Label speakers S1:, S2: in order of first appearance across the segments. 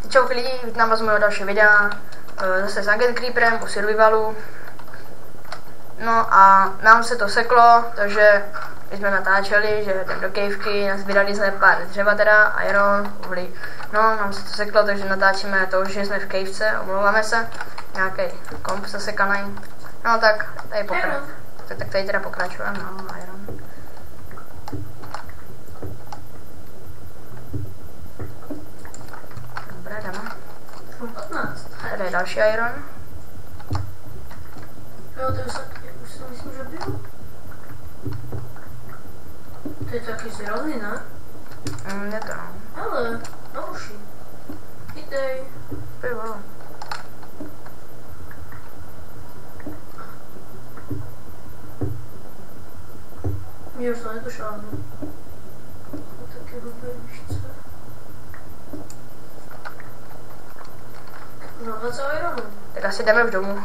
S1: Čauky lidi, vítám vás u mého dalšího videa, zase s Agent Creeperem u survivalu. No a nám se to seklo, takže my jsme natáčeli, že jdem do cavky, vydali jsme pár dřeva teda, iron, uhlí. No, nám se to seklo, takže natáčíme to, že jsme v cavece, omlouváme se, nějaký komp zasekaný. No tak, tady tak tady teda pokračujeme, no, iron. Dobré, jdeme.
S2: 15.
S1: Tady je další iron.
S2: Jo, to už si myslím, že byl. To je taky zrovný, ne?
S1: Je to no.
S2: Ale, na uši. Chytej.
S1: Pivo.
S2: Mě už to nedošáhnu. Taky hrubé výšce. No, 20 ironů.
S1: Tak asi jdeme už domů.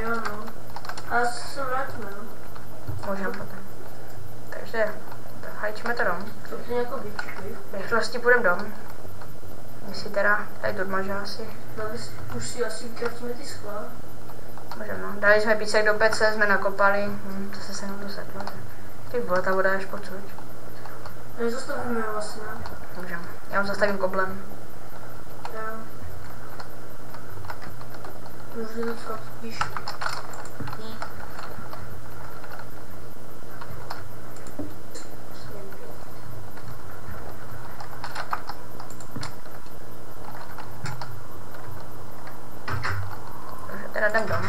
S2: Jo, no. A se vrátíme, no.
S1: Možná potom. Takže, tak hajčme to dom.
S2: To je nějakou vyčky.
S1: Rychlosti půjdeme dom. My si teda tady odmaže asi.
S2: Už si asi vykraftíme ty skla.
S1: Můžeme, no. Dali jsme písek do pece, jsme nakopali. Zase se nám to seklo. Ty vole, ta voda je až pocud.
S2: Nezastavíme vlastně.
S1: Můžeme. Já ho zastavím koblem.
S2: Jo. Můžu docela spíš.
S1: Takže teda jdem dom.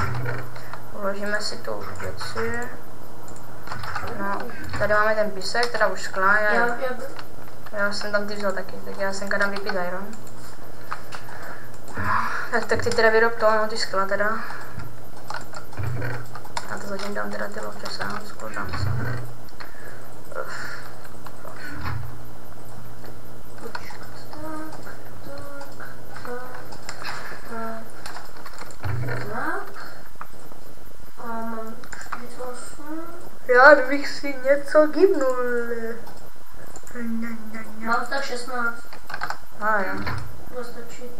S1: Uložíme si tu věci. No, tady máme ten písek, teda už skla. Já jsem tam ty vzal taky, tak já jsem dám vypít iron. Tak ty teda vyrob to, no ty skla teda. Já to zatím dám teda ty lovče sám, sklo tam sám. Já bych si něco gibnul.
S2: Mám tak 16.
S1: A jo.
S2: Bude stačit.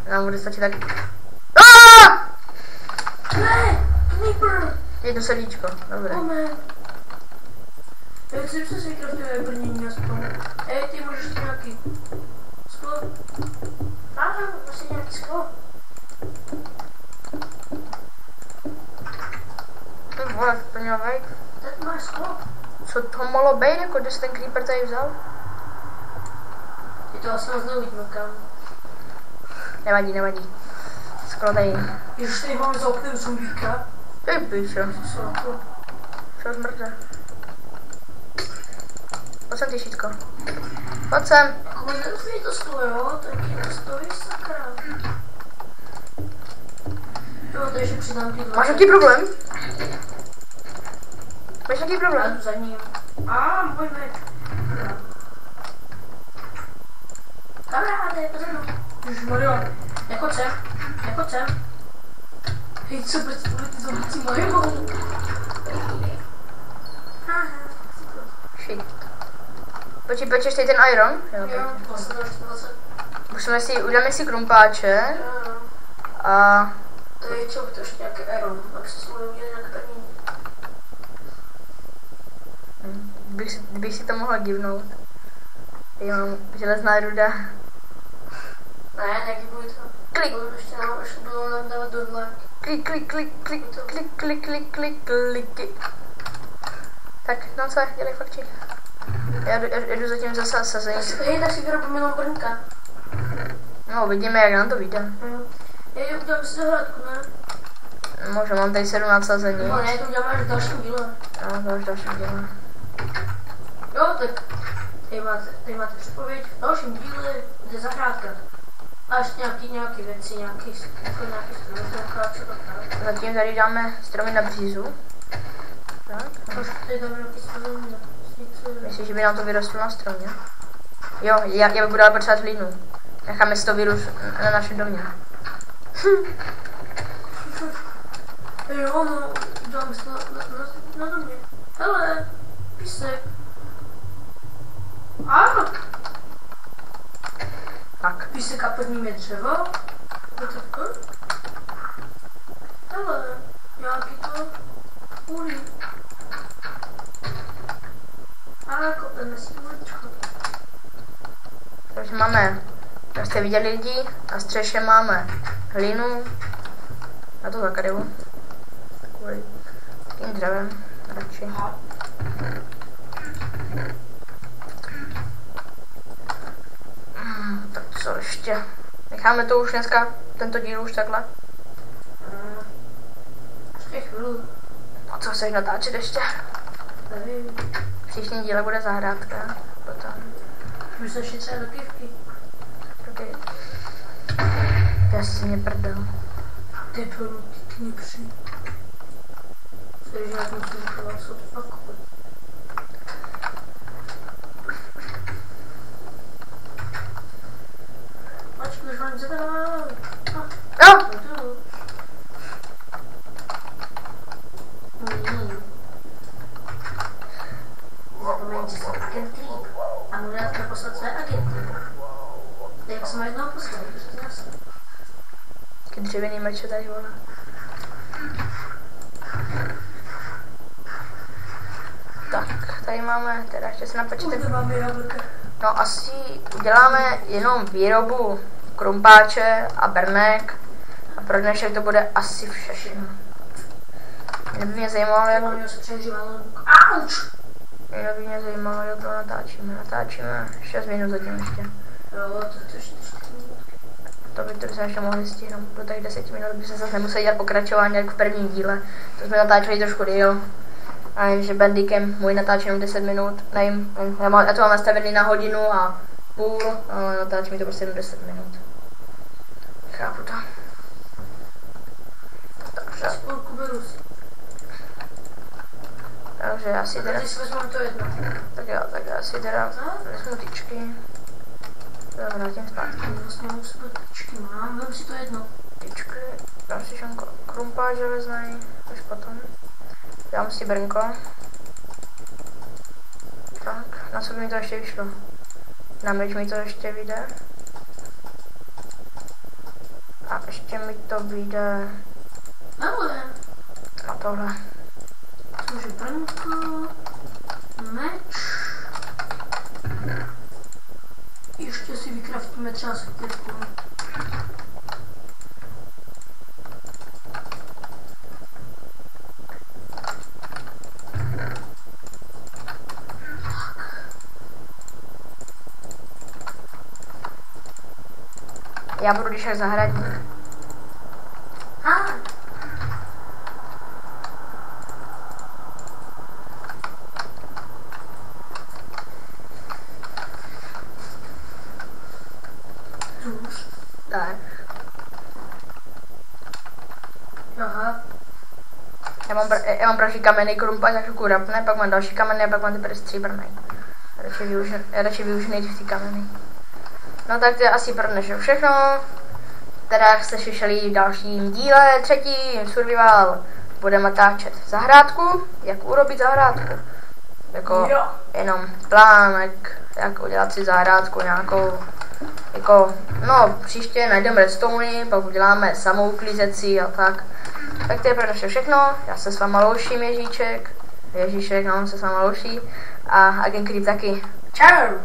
S1: Nám bude stačit taky.
S2: Ne! Creeper!
S1: Jedno srdíčko, dobré.
S2: Moment. Já chci, že se vykraftuje brnění aspoň. Ty můžeš to nějaký sklo? Ano, vlastně nějaký sklo.
S1: Ty vole, to mělo být.
S2: Teď máš sklo.
S1: Co to mohlo být, jako když ten creeper tady vzal?
S2: Ty to asi moc neuvidíme kam.
S1: Nevadí, nevadí. Sklo tady.
S2: Ježiš, tady máme za oknem zombíka.
S1: Ty píšo.
S2: Co to?
S1: Co zmrze? Pojď sem, ty šítko. Pojď sem.
S2: Jako mi nezví to sklo, jo? Taky nestojí sakra. Jo, takže přidám ty 20.
S1: Máš nějaký problém? Máš nějaký
S2: Já
S1: problém?
S2: jdu za ním. Můj meč. Kamaráde, za mnou. Ježišmarja, nechoď sem. Hej, co proti ty zombíci mají?
S1: Shit. Pečeš tady ten iron?
S2: Jo, vlastně 20.
S1: Uděláme si krumpáče.
S2: Jo.
S1: A
S2: To je čo, to ještě nějaký iron, aby se svůj udělali nějaké první.
S1: kdybych si to mohla givnout. Já mám železná ruda.
S2: Ne, negibuj to.
S1: Klik.
S2: Ještě budou nám dávat do dlek.
S1: Klik. Tak, no co, dělej fakči. Já jdu zatím zase sazení.
S2: Hej, tak si vyrobím jenom brnka.
S1: No, vidíme, jak nám to vyjde.
S2: Hej, udělám si zahradku, ne?
S1: Možná mám tady 17 sazení.
S2: No ne, to uděláme až v dalším díle.
S1: No, to až dalším díle.
S2: Jo, tak tady máte předpověď. V dalším díle bude zahrádka. A ještě nějaký věci, nějaký stromy, co to tak.
S1: Zatím tady dáme stromy na břízu. Tak.
S2: Už tady dáme nějaký stromy.
S1: Myslíš, že by nám to vyrostlo na stromě? Jo, já budu ale potřebovat hlínu. Necháme si to vyrůst na našem domě.
S2: Jo, no, dáme si na domě. Hele, písek.
S1: Tak.
S2: písek a pod ním je dřevo. Hele, nějaký to uhlí. A kopeme si uličku.
S1: Takže máme, jak jste viděli lidi, na střeše máme hlinu. Já to zakryju. Takový tím dřevem radši. Tak co ještě? Necháme to už dneska, tento díl už takhle.
S2: Ještě chvíli.
S1: A co chceš natáčet ještě?
S2: Nevím.
S1: V příštím díle bude zahrádka. Potom.
S2: Už se třeba do kivky.
S1: Okay. Jasně prdel.
S2: Ty plnou, ty knipři. Cože já musím chovat, jsou to fakt kupy. Počkej, už mám zadal.
S1: No!
S2: Zapomeňte si agent Creep a mu dát poslat své agenty. Jak jsem jednou poslal, to se zase.
S1: Taky dřevěný meče tady, vole. Tak, tady máme, teda ještě se napečete.
S2: Máme jablka.
S1: No asi uděláme jenom výrobu krumpáče a brnek a pro dnešek to bude asi všechno. Mě by mě zajímalo, jak...
S2: Auč!
S1: Mě by mě zajímalo, jak to natáčíme. Natáčíme 6 minut zatím ještě.
S2: Jo, to ještě 4 minut.
S1: To by to jsme ještě mohli stihnout. Do těch 10 minut by se zase nemuseli dělat pokračování jak v prvním díle. To jsme natáčeli trošku díl. A jen, že Bandicam můj natáčí jenom 10 minut. Nevím, já to mám nastavený na hodinu a půl, ale natáčí mi to prostě jenom 10 minut. Chápu to. Takže asi teda...
S2: Když si vezmeme to jedno.
S1: Tak jo, tak já si teda vezmu tyčky. To vrátím zpátky.
S2: Vlastně už sebe tyčky mám, vem si to jedno.
S1: Tyčky, dám si šanko krumpáč železnej, až potom. Dám si brnko. Tak, na co by mi to ještě vyšlo? Na meč mi to ještě vyjde. A ještě mi to vyjde... Na tohle.
S2: Cože brnko, meč. Ještě si vykraftíme třeba sekirku.
S1: Já budu když jak zahradník. Tak.
S2: Aha.
S1: Já mám další kamenný krumpáč, tak chvilku rapne, pak mám další kamenný a pak mám teprve stříbrný. Radši využiju nejdřív ty kameny. No tak to je asi pro dnešek všechno. Teda jste slyšeli v dalším díle, třetí survival. Budeme natáčet zahrádku, jak urobit zahrádku. Jako jenom plánek, jak udělat si zahrádku nějakou. Jako, no příště najdeme redstone, pak uděláme samou klizecí a tak. Tak to je pro dnešek všechno. Já se s váma louším, Ježíšek, no, se s váma louší. A Agent Creep taky. Čau!